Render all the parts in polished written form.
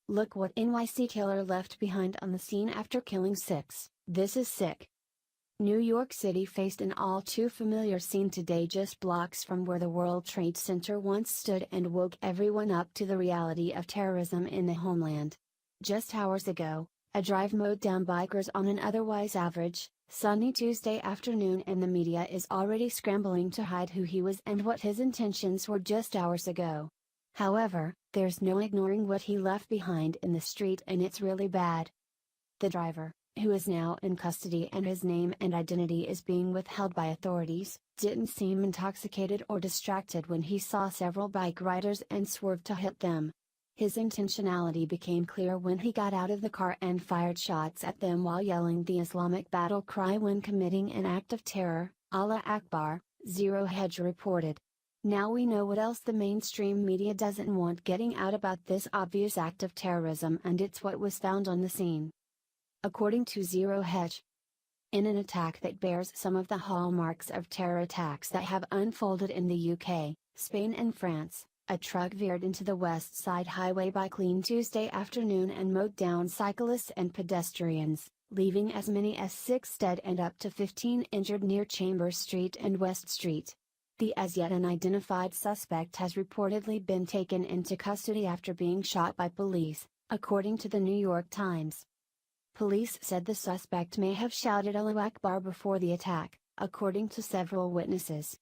Look what NYC killer left behind on the scene after killing 6, this is sick. New York City faced an all too familiar scene today just blocks from where the World Trade Center once stood and woke everyone up to the reality of terrorism in the homeland. Just hours ago, a driver mowed down bikers on an otherwise average, sunny Tuesday afternoon, and the media is already scrambling to hide who he was and what his intentions were just hours ago. However, there's no ignoring what he left behind in the street, and it's really bad. The driver, who is now in custody and his name and identity is being withheld by authorities, didn't seem intoxicated or distracted when he saw several bike riders and swerved to hit them. His intentionality became clear when he got out of the car and fired shots at them while yelling the Islamic battle cry when committing an act of terror, Allah Akbar, Hedge reported. Now we know what else the mainstream media doesn't want getting out about this obvious act of terrorism, and it's what was found on the scene. According to Hedge, in an attack that bears some of the hallmarks of terror attacks that have unfolded in the UK, Spain and France, a truck veered into the West Side Highway by clean Tuesday afternoon and mowed down cyclists and pedestrians, leaving as many as 6 dead and up to 15 injured near Chambers Street and West Street. The as yet unidentified suspect has reportedly been taken into custody after being shot by police, according to the New York Times. Police said the suspect may have shouted Allahu Akbar before the attack, according to several witnesses.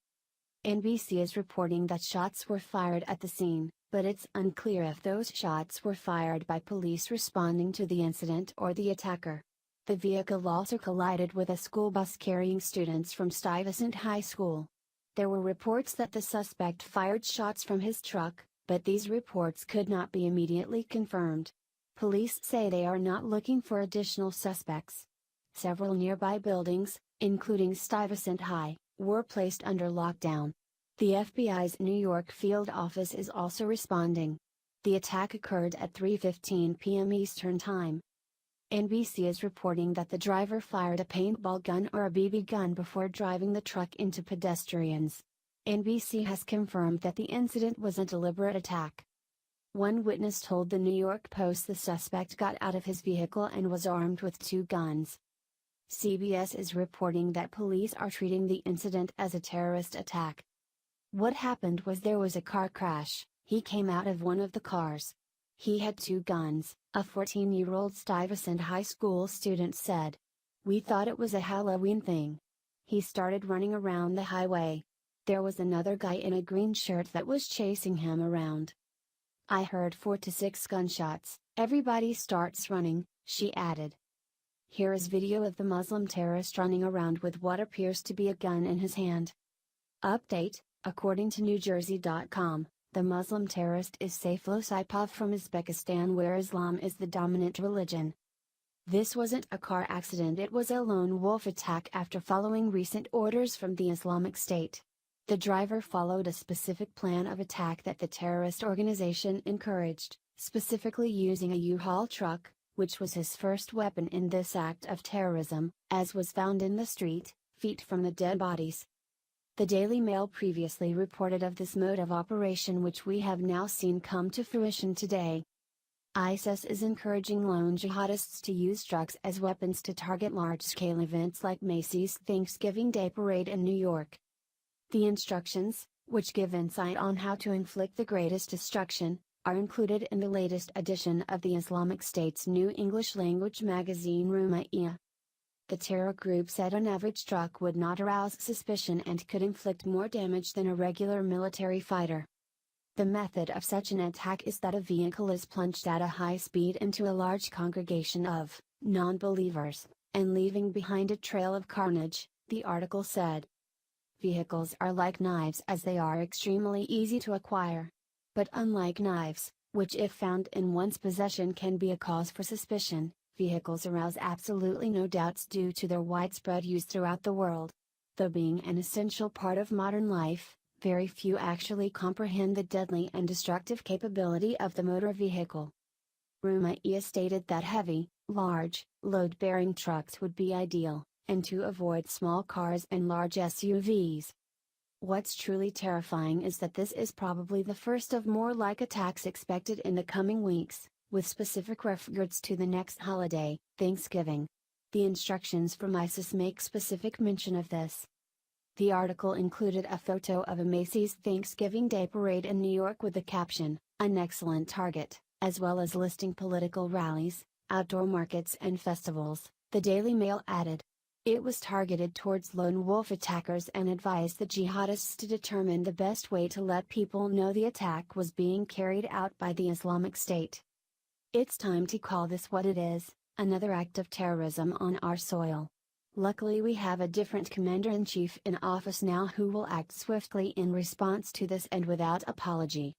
NBC is reporting that shots were fired at the scene, but it's unclear if those shots were fired by police responding to the incident or the attacker. The vehicle also collided with a school bus carrying students from Stuyvesant High School. There were reports that the suspect fired shots from his truck, but these reports could not be immediately confirmed. Police say they are not looking for additional suspects. Several nearby buildings, including Stuyvesant High, were placed under lockdown. The FBI's New York field office is also responding. The attack occurred at 3:15 p.m. Eastern Time. NBC is reporting that the driver fired a paintball gun or a BB gun before driving the truck into pedestrians. NBC has confirmed that the incident was a deliberate attack. One witness told the New York Post the suspect got out of his vehicle and was armed with 2 guns. CBS is reporting that police are treating the incident as a terrorist attack. What happened was there was a car crash. He came out of one of the cars. He had 2 guns, a 14-year-old Stuyvesant High School student said. We thought it was a Halloween thing. He started running around the highway. There was another guy in a green shirt that was chasing him around. I heard 4 to 6 gunshots, everybody starts running, she added. Here is video of the Muslim terrorist running around with what appears to be a gun in his hand. Update, according to NewJersey.com. The Muslim terrorist is Saifullah Saipov from Uzbekistan, where Islam is the dominant religion. This wasn't a car accident, it was a lone wolf attack after following recent orders from the Islamic State. The driver followed a specific plan of attack that the terrorist organization encouraged, specifically using a U-Haul truck, which was his first weapon in this act of terrorism, as was found in the street, feet from the dead bodies. The Daily Mail previously reported of this mode of operation, which we have now seen come to fruition today. ISIS is encouraging lone jihadists to use trucks as weapons to target large-scale events like Macy's Thanksgiving Day Parade in New York. The instructions, which give insight on how to inflict the greatest destruction, are included in the latest edition of the Islamic State's new English-language magazine Rumaiya. The terror group said an average truck would not arouse suspicion and could inflict more damage than a regular military fighter. The method of such an attack is that a vehicle is plunged at a high speed into a large congregation of non-believers, and leaving behind a trail of carnage, the article said. Vehicles are like knives as they are extremely easy to acquire. But unlike knives, which if found in one's possession can be a cause for suspicion, vehicles arouse absolutely no doubts due to their widespread use throughout the world. Though being an essential part of modern life, very few actually comprehend the deadly and destructive capability of the motor vehicle. Rumaiya stated that heavy, large, load-bearing trucks would be ideal, and to avoid small cars and large SUVs. What's truly terrifying is that this is probably the first of more like attacks expected in the coming weeks, with specific reference to the next holiday, Thanksgiving. The instructions from ISIS make specific mention of this. The article included a photo of a Macy's Thanksgiving Day parade in New York with the caption, "An excellent target," as well as listing political rallies, outdoor markets and festivals, the Daily Mail added. It was targeted towards lone wolf attackers and advised the jihadists to determine the best way to let people know the attack was being carried out by the Islamic State. It's time to call this what it is, another act of terrorism on our soil. Luckily we have a different commander-in-chief in office now who will act swiftly in response to this and without apology.